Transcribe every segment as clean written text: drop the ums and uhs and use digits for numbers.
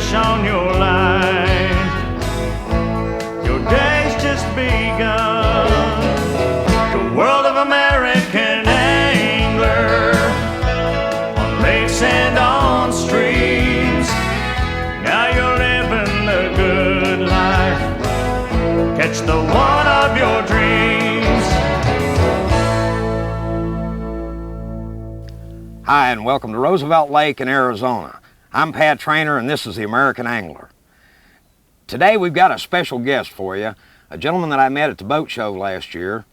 fish on your line. Your day's just begun. The world of American angler, on lakes and on streams. Now you're living the good life. Catch the one of your dreams. Hi, and welcome to Roosevelt Lake in Arizona. I'm Pat Traynor, and this is the American Angler. Today we've got a special guest for you, a gentleman that I met at the boat show last year,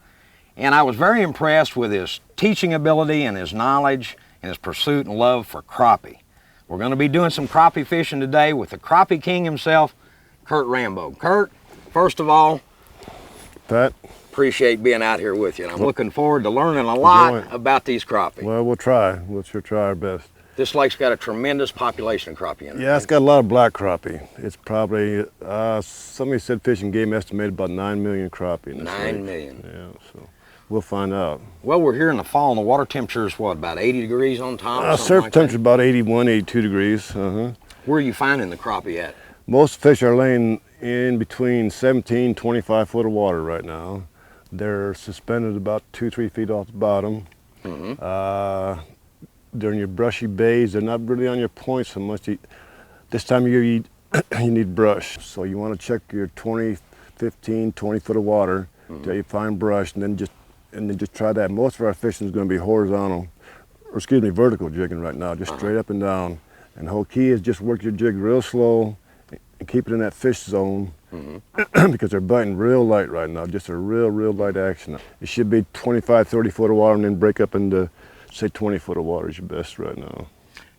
and I was very impressed with his teaching ability and his knowledge and his pursuit and love for crappie. We're going to be doing some crappie fishing today with the crappie king himself, Kurt Rambo. Kurt, first of all, Pat, appreciate being out here with you. And I'm looking forward to learning a lot about these crappie. Well, we'll try. We'll sure try our best. This lake's got a tremendous population of crappie in it. Yeah, it's got a lot of black crappie. It's probably, somebody said Fish and Game estimated about 9 million crappie in this lake. 9 million. Yeah, so we'll find out. Well, we're here in the fall, and the water temperature is what, about 80 degrees on top? Surface temperature about 81, 82 degrees. Where are you finding the crappie at? Most fish are laying in between 17, 25 foot of water right now. They're suspended about 2-3 feet off the bottom. They're in your brushy bays. They're not really on your points so much. This time of year, you need brush. So you want to check your 20, 15, 20 foot of water till you find brush, and then just try that. Most of our fishing is going to be horizontal, or excuse me, vertical jigging right now, just straight up and down. And the whole key is just work your jig real slow and keep it in that fish zone. Because they're biting real light right now, just a real light action. It should be 25, 30 foot of water and then break up into, say, 20 foot of water is your best right now.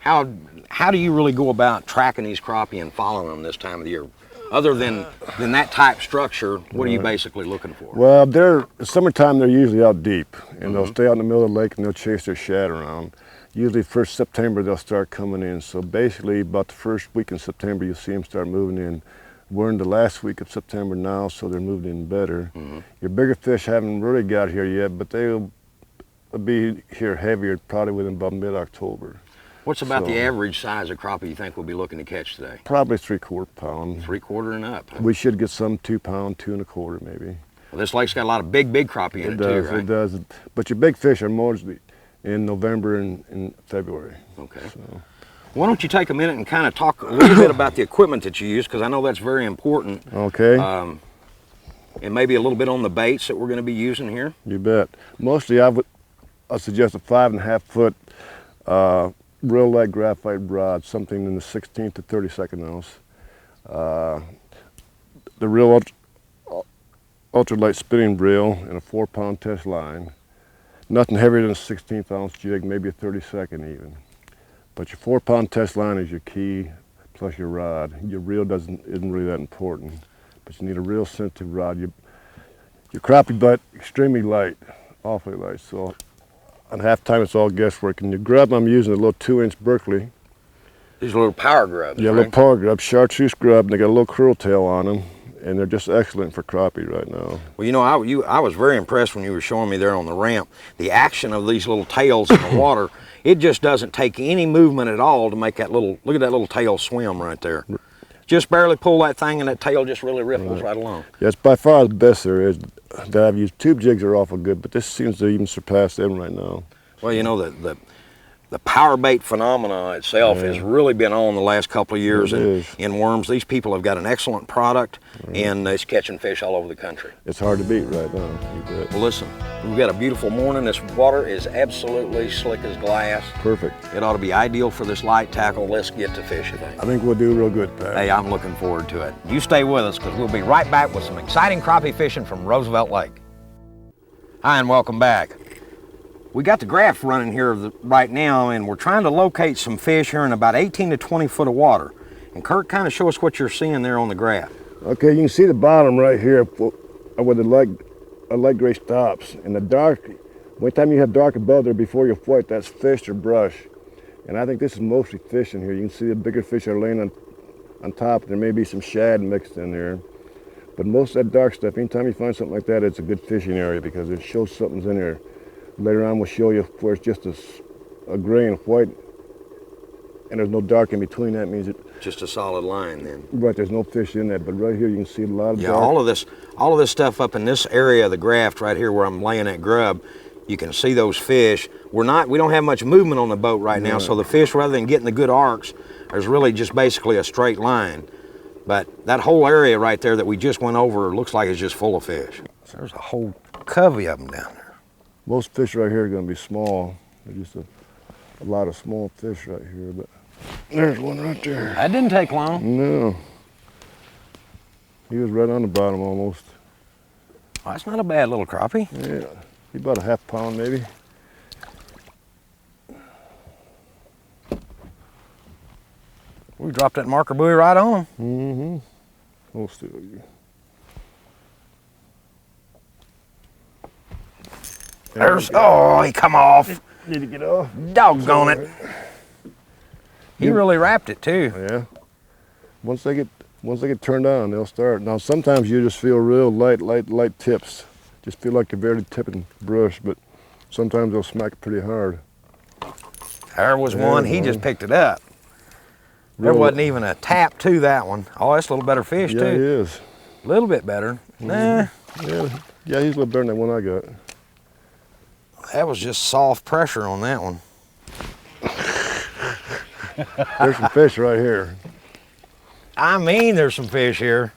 How do you really go about tracking these crappie and following them this time of the year? Other than that type structure, what are you basically looking for? Well, summertime they're usually out deep, and they'll stay out in the middle of the lake and they'll chase their shad around. Usually 1st September they'll start coming in, so basically about the first week in September you'll see them start moving in. We're in the last week of September now, so they're moving in better. Your bigger fish haven't really got here yet, but they'll be here heavier probably within about mid-October. What's about the average size of crappie you think we'll be looking to catch today? Probably 3/4 pound. 3/4 and up. Huh? We should get some 2 pound, 2 1/4 maybe. Well, this lake's got a lot of big crappie in it too, right? It does. But your big fish are mostly in November and February. Okay. So. Why don't you take a minute and kind of talk a little bit about the equipment that you use, because I know that's very important. Okay. And maybe a little bit on the baits that we're going to be using here. You bet. Mostly I suggest a 5.5 foot real light graphite rod, something in the 16th to 32nd ounce. The real ultralight spinning reel and a 4 pound test line. Nothing heavier than a 16th ounce jig, maybe a 32nd even. But your 4 pound test line is your key, plus your rod. Your reel isn't really that important, but you need a real sensitive rod. Your crappie bite extremely light, awfully light. So on half time it's all guesswork. And your grub, I'm using a little 2-inch Berkeley. These are little power grubs. Yeah, right? little power grub, chartreuse grub, and they got a little curl tail on them. And they're just excellent for crappie right now. Well, you know, I was very impressed when you were showing me there on the ramp. The action of these little tails in the water, it just doesn't take any movement at all to make that little, look at that little tail swim right there. Just barely pull that thing and that tail just really ripples right along. Yeah, it's by far the best there is that I've used. Tube jigs are awful good, but this seems to even surpass them right now. Well, you know, the power bait phenomena itself has really been on the last couple of years in worms. These people have got an excellent product, and it's catching fish all over the country. It's hard to beat right now. You bet. Well, listen, we've got a beautiful morning. This water is absolutely slick as glass. Perfect. It ought to be ideal for this light tackle. Let's get to fishing. I think we'll do real good, Pat. Hey, I'm looking forward to it. You stay with us, because we'll be right back with some exciting crappie fishing from Roosevelt Lake. Hi, and welcome back. We got the graph running here right now, and we're trying to locate some fish here in about 18 to 20 foot of water. And Kurt, kind of show us what you're seeing there on the graph. Okay, you can see the bottom right here where the light gray stops. And the dark, one time you have dark above there before you white, that's fish or brush. And I think this is mostly fish in here. You can see the bigger fish are laying on top. There may be some shad mixed in there. But most of that dark stuff, anytime you find something like that, it's a good fishing area because it shows something's in there. Later on we'll show you where it's just a gray and white and there's no dark in between, that means it. Just a solid line then. Right, there's no fish in that, but right here you can see a lot of Yeah, dark. all of this stuff up in this area of the graft right here where I'm laying that grub, you can see those fish. We don't have much movement on the boat right now, so the fish, rather than getting the good arcs, there's really just basically a straight line. But that whole area right there that we just went over looks like it's just full of fish. So there's a whole covey of them down there. Most fish right here are going to be small. There's just a lot of small fish right here, but there's one right there. That didn't take long. No. He was right on the bottom almost. Well, that's not a bad little crappie. Yeah, he about a half pound maybe. We dropped that marker buoy right on him. Mm-hmm. Hold still, you. Oh, he come off. Did he get off? Doggone it. He really wrapped it too. Yeah. Once they get turned on, they'll start. Now sometimes you just feel real light tips. Just feel like you're barely tipping brush, but sometimes they'll smack pretty hard. There was one, he just picked it up. There wasn't even a tap to that one. Oh, that's a little better fish too. Yeah, he is. A little bit better. Nah. Yeah, he's a little better than the one I got. That was just soft pressure on that one. There's some fish right here. I mean, there's some fish here.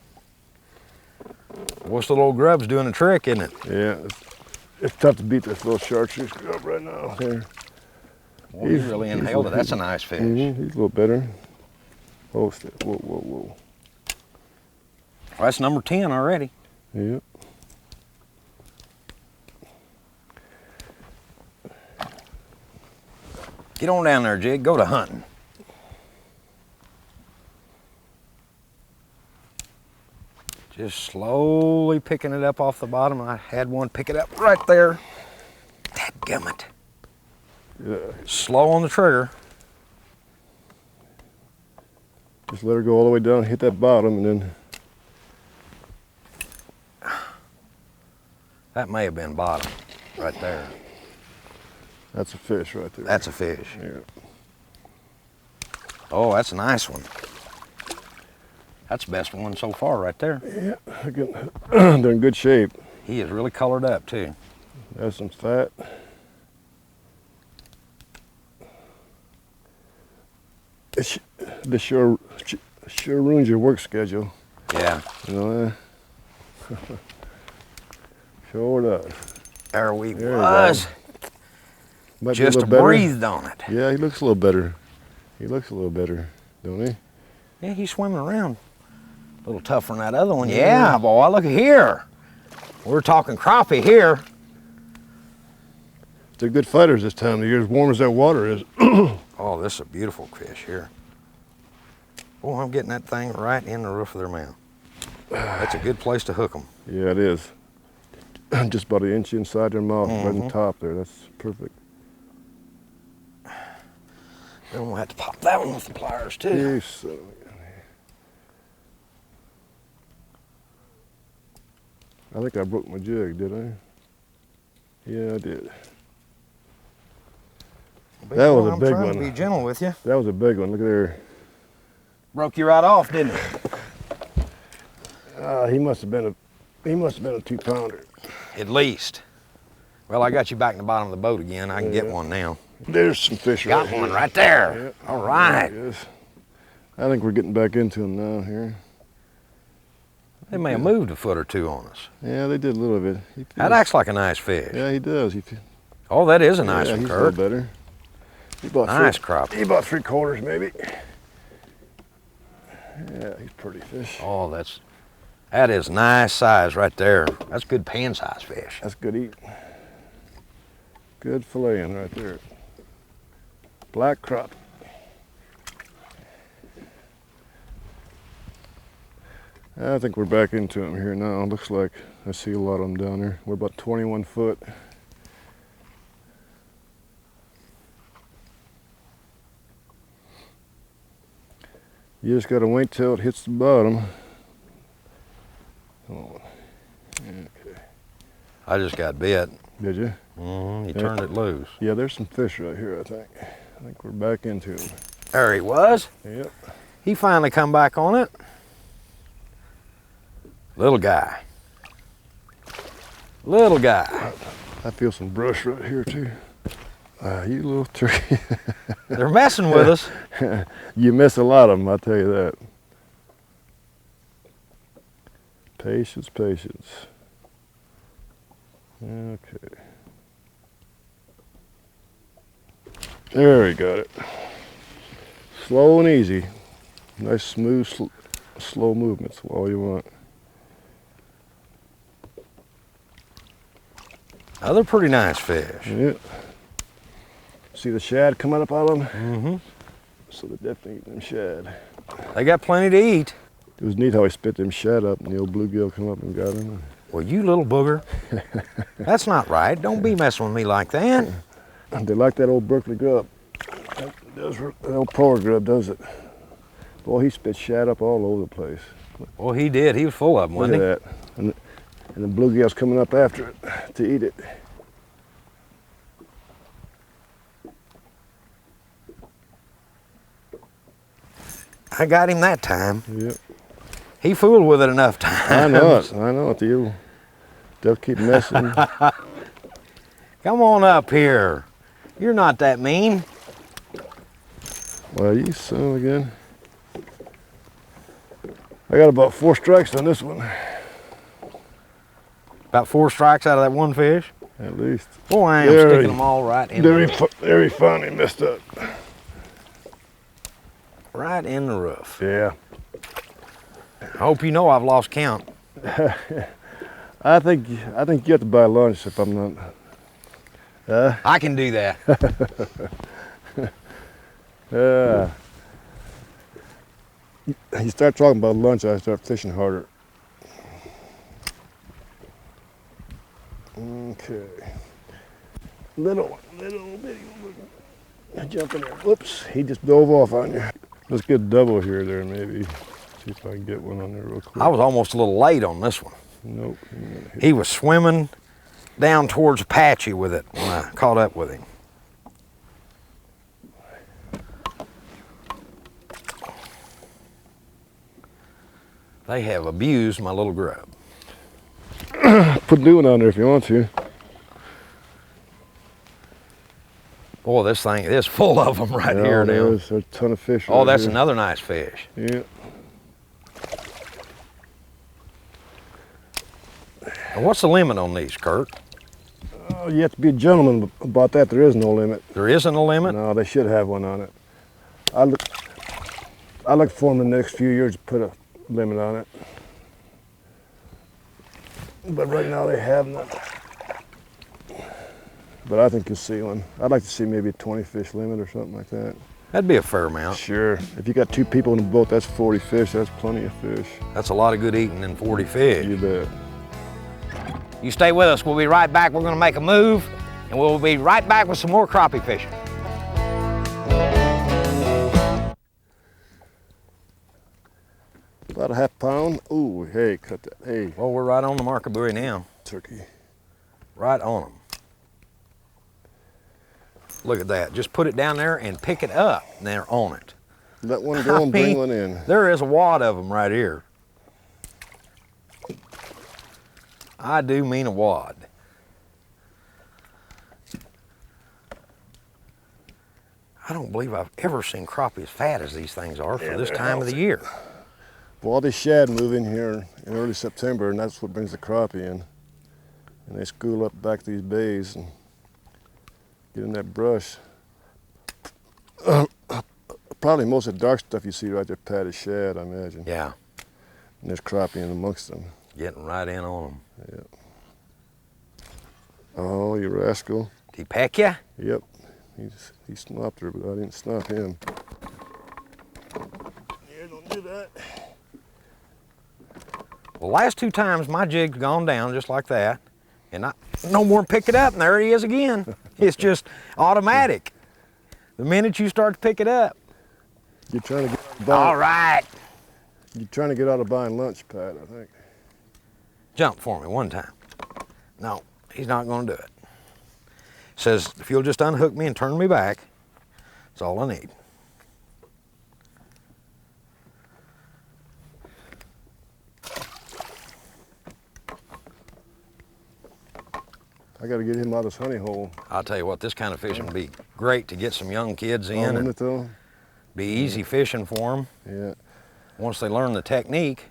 What's the little grub's doing the trick, isn't it? Yeah, it's tough to beat this little chartreuse grub right now. Here. Well, he's really inhaled it. That's a nice fish. He's a little better. Oh, whoa. Well, that's number 10 already. Yep. Get on down there, Jig. Go to hunting. Just slowly picking it up off the bottom. I had one pick it up right there. Dadgummit. Yeah. Slow on the trigger. Just let her go all the way down, hit that bottom, and then. That may have been bottom right there. That's a fish right there. That's a fish. Yeah. Oh, that's a nice one. That's the best one so far right there. Yeah, they're in good shape. He is really colored up too. There's some fat. This sure ruins your work schedule. Yeah. You know that? Sure does. There we There was. Might be a Just little better. breathed on it. Yeah, he looks a little better. He looks a little better, don't he? Yeah, he's swimming around. A little tougher than that other one. Yeah, boy, look at here. We're talking crappie here. They're good fighters this time of the year, as warm as that water is. Oh, this is a beautiful fish here. Boy, I'm getting that thing right in the roof of their mouth. That's a good place to hook them. Yeah, it is. Just about an inch inside their mouth, right on top there. That's perfect. Then we'll have to pop that one with the pliers too. You son of a gun. I think I broke my jig, did I? Yeah, I did. That was a big I'm trying to one. be gentle with you. That was a big one. Look at there. Broke you right off, didn't it? He must have been a 2-pounder. At least. Well, I got you back in the bottom of the boat again. I can get one now. There's some fish right Got here. one right there. Yep. All right. There it is. I think we're getting back into them now here. They may have moved a foot or two on us. Yeah, they did a little bit. That acts like a nice fish. Yeah, he does. Oh, that is a nice one, he's Kurt. a little better. He bought Nice crappie. He bought 3/4 maybe. Yeah, he's a pretty fish. Oh, that is nice size right there. That's good pan size fish. That's good eating. Good filleting right there. Black crappie. I think we're back into them here now. Looks like I see a lot of them down there. We're about 21 foot. You just gotta wait till it hits the bottom. Come on. Okay. I just got bit. Did you? You turned it loose. Yeah, there's some fish right here, I think. I think we're back into them. There he was. Yep. He finally come back on it. Little guy. Little guy. I feel some brush right here too. You little turkey. They're messing with us. You miss a lot of them, I'll tell you that. Patience, patience. Okay. There we got it. Slow and easy. Nice, smooth, slow movements, all you want. Another pretty nice fish. Yep. See the shad coming up out of them? Mm-hmm. So they're definitely eating them shad. They got plenty to eat. It was neat how he spit them shad up and the old bluegill come up and got him. Well, you little booger. That's not right. Don't be messing with me like that. They like that old Berkeley grub. That old power grub does it. Boy, he spit shad up all over the place. Well, he did. He was full of them, Look wasn't he? at that. And the bluegill's coming up after it to eat it. I got him that time. Yep. He fooled with it enough times. I know it. I know it. They'll keep messing. Come on up here. You're not that mean. Well, you son again. I got about 4 strikes on this one. About 4 strikes out of that one fish. At least. Boy, I am sticking them all right in There he finally messed up. right in the roof. Yeah. I hope you know I've lost count. I think you have to buy lunch if I'm not. I can do that. You start talking about lunch, I start fishing harder. Okay. Little bitty one. Jump in there. Whoops, he just dove off on you. Let's get a double here there maybe. See if I can get one on there real quick. I was almost a little late on this one. Nope. He was swimming down towards Apache with it when I caught up with him. They have abused my little grub. Put a new one on there if you want to. Boy, this thing is full of them right here now. There's a ton of fish. Oh, right that's here. another nice fish. Yeah. And what's the limit on these, Kurt? Oh, you have to be a gentleman about that. There is no limit. There isn't a limit? No, they should have one on it. I look for them in the next few years to put a limit on it. But right now they have none. But I think you'll see one. I'd like to see maybe a 20 fish limit or something like that. That'd be a fair amount. Sure. If you got 2 people in the boat, that's 40 fish. That's plenty of fish. That's a lot of good eating in 40 fish. You bet. You stay with us. We'll be right back. We're going to make a move, and we'll be right back with some more crappie fishing. About a half pound. Ooh, hey, cut that. Hey, Well, we're right on the marker buoy now. turkey. Right on them. Look at that. Just put it down there and pick it up, and they're on it. Let one go and bring one in. There is a wad of them right here. I do mean a wad. I don't believe I've ever seen crappie as fat as these things are for this time of the year. Well, all these shad move in here in early September, and that's what brings the crappie in. And they school up back to these bays and get in that brush. Probably most of the dark stuff you see right there, Pat, is shad, I imagine. Yeah, And there's crappie in amongst them. getting right in on them. Yeah. Oh, you rascal. Did he peck ya? Yep. He snapped her, but I didn't snap him. Yeah, don't do that. The last 2 times my jig's gone down just like that, and I no more pick it up, and there he is again. It's just automatic. The minute you start to pick it up. You're trying to get All right. You're trying to get out of buying lunch, Pat, I think. Jump for me one time. No, he's not going to do it. Says, if you'll just unhook me and turn me back, that's all I need. I got to get him out of his honey hole. I'll tell you what, this kind of fishing would be great to get some young kids in. Wouldn't And it though? be easy fishing for them. Yeah. Once they learn the technique.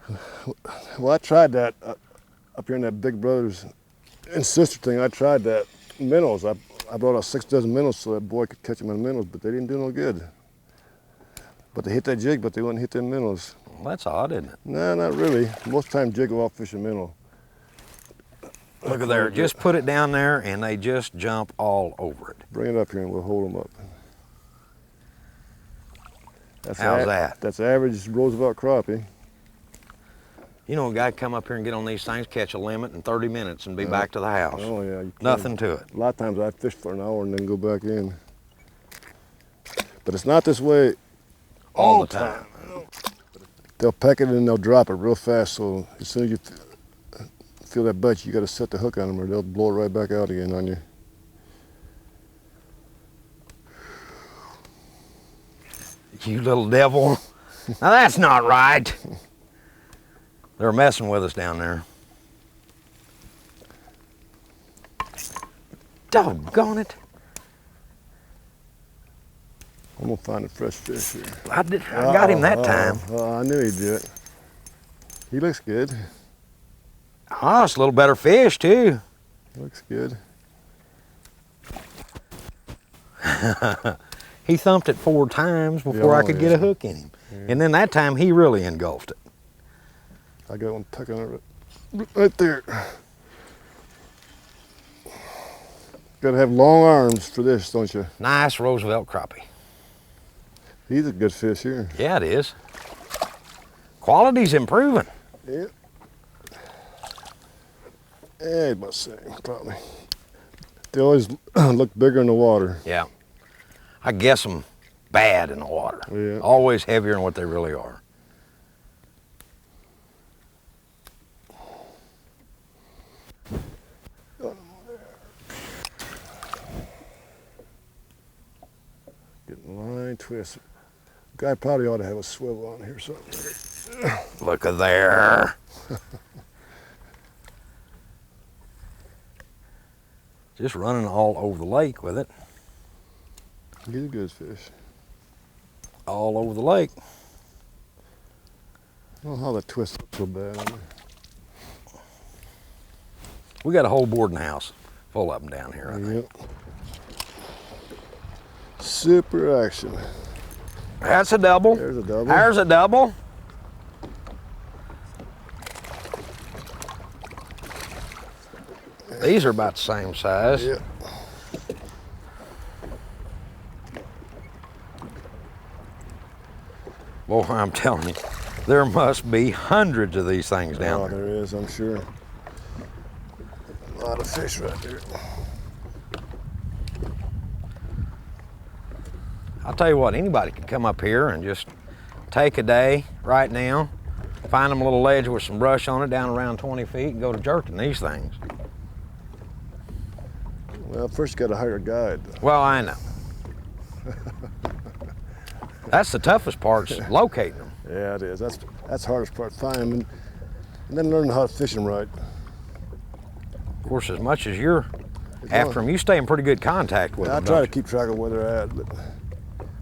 Well, I tried that up here in that Big Brothers and Sister thing. I tried that minnows. I brought out 6 dozen minnows so that boy could catch them in minnows, but they didn't do no good. But they hit that jig, but they wouldn't hit them minnows. Well, that's odd, isn't it? No, not really. Most times jig go off fishing minnow. Look at there, just put it down there and they just jump all over it. Bring it up here and we'll hold them up. How's that? That's average Roosevelt crappie. You know, a guy come up here and get on these things, catch a limit in 30 minutes and be back to the house. Oh yeah. You can. Nothing to it. A lot of times I fish for an hour and then go back in. But it's not this way All the time. They'll peck it and they'll drop it real fast. So as soon as you feel that bite, you got to set the hook on them or they'll blow it right back out again on you. You little devil. Now that's not right. They're messing with us down there. Doggone it. I'm gonna find a fresh fish here. I got him that time. I knew he'd do it. He looks good. Oh, it's a little better fish too. Looks good. He thumped it 4 times before I could get a hook in him. Yeah. And then that time he really engulfed it. I got one tucking it right there. Got to have long arms for this, don't you? Nice Roosevelt crappie. He's a good fish here. Yeah, it is. Quality's improving. Yeah. Yeah, about the same, probably. They always look bigger in the water. Yeah. I guess them bad in the water. Yeah. Always heavier than what they really are. Getting line twist. Guy probably ought to have a swivel on here or something. Look at there. Just running all over the lake with it. He's a good fish. All over the lake. I don't know how that twist looks so bad on there. We got a whole boarding house full of them down here, I think. Yep. Super action. That's a double. There's a double. There's a double. These are about the same size. Yep. Boy, I'm telling you, there must be hundreds of these things down Oh, there. there is, I'm sure. A lot of fish right there. I'll tell you what, anybody could come up here and just take a day right now, find them a little ledge with some brush on it down around 20 feet and go to jerking these things. Well, first you got to hire a guide. Well, I know. That's the toughest part, is locating them. Yeah, it is. That's the hardest part, finding them and then learning how to fish them right. Of course, as much as you're after them, you stay in pretty good contact with I them. try to don't you? keep track of where they're at, but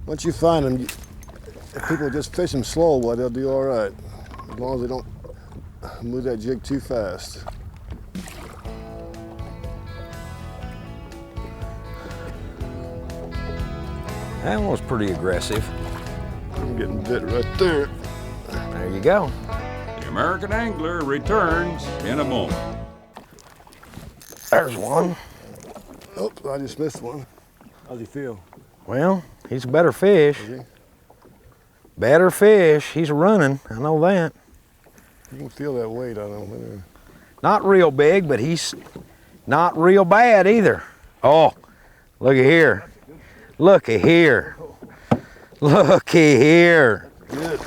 once you find them, if people just fish them slow, well, they'll do all right, as long as they don't move that jig too fast. That one was pretty aggressive. I'm getting bit right there. There you go. The American Angler returns in a moment. There's one. Oops, I just missed one. How's he feel? Well, he's a better fish. Is he? Better fish. He's running. I know that. You can feel that weight on him. Not real big, but he's not real bad either. Oh, look at here. Look at here. Look at here. Good.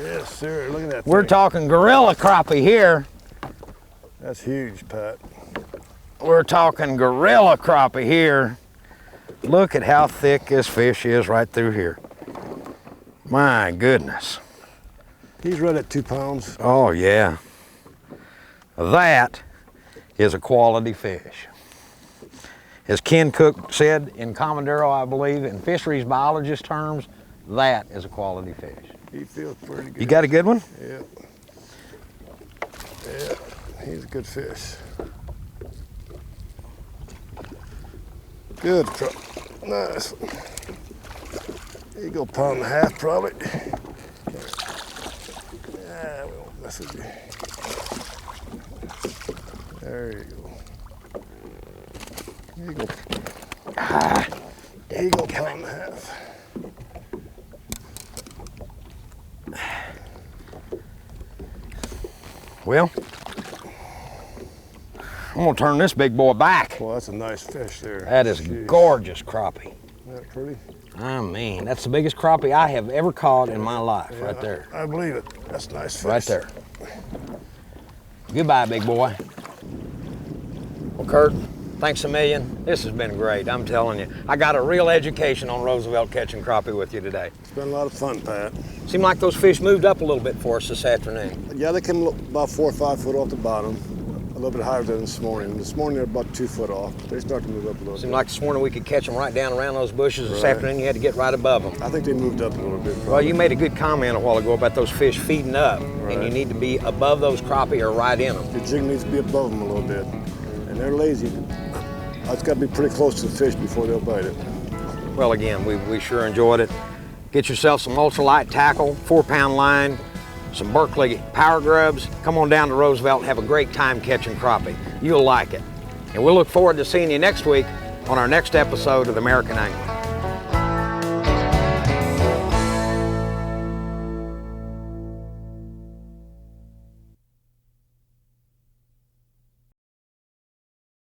Yes, sir. Look at that We're thing. talking gorilla crappie here. That's huge, Pat. We're talking gorilla crappie here. Look at how thick this fish is right through here. My goodness. He's right at 2 pounds. Oh yeah. That is a quality fish. As Ken Cook said in Commodoro, I believe, in fisheries biologist terms, that is a quality fish. He feels pretty good. You got a good one? Yeah. Yeah, he's a good fish. Good, nice one. You go pound and a half probably. Yeah, we won't mess with you. There you go. Here you go. There you go, pound and a half. Well, I'm gonna turn this big boy back. Well, that's a nice fish there. That is Jeez. gorgeous crappie. Isn't that pretty? I mean, that's the biggest crappie I have ever caught in my life, Yeah, right there. I believe it. That's a nice fish. Right there. Goodbye, big boy. Well, Kurt, thanks a million. This has been great, I'm telling you. I got a real education on Roosevelt catching crappie with you today. It's been a lot of fun, Pat. Seemed like those fish moved up a little bit for us this afternoon. Yeah, they came about 4 or 5 foot off the bottom. A little bit higher than this morning. This morning they're about 2 foot off. They start to move up a little Seemed bit. like this morning we could catch them right down around those bushes. This Right. afternoon you had to get right above them. I think they moved up a little bit. Well, you made a good comment a while ago about those fish feeding up, and you Right. need to be above those crappie or right in them. The jig needs to be above them a little bit. And they're lazy. It's got to be pretty close to the fish before they'll bite it. Well, again, we sure enjoyed it. Get yourself some ultralight tackle, 4-pound line, some Berkeley power grubs. Come on down to Roosevelt and have a great time catching crappie. You'll like it. And we'll look forward to seeing you next week on our next episode of The American Angler.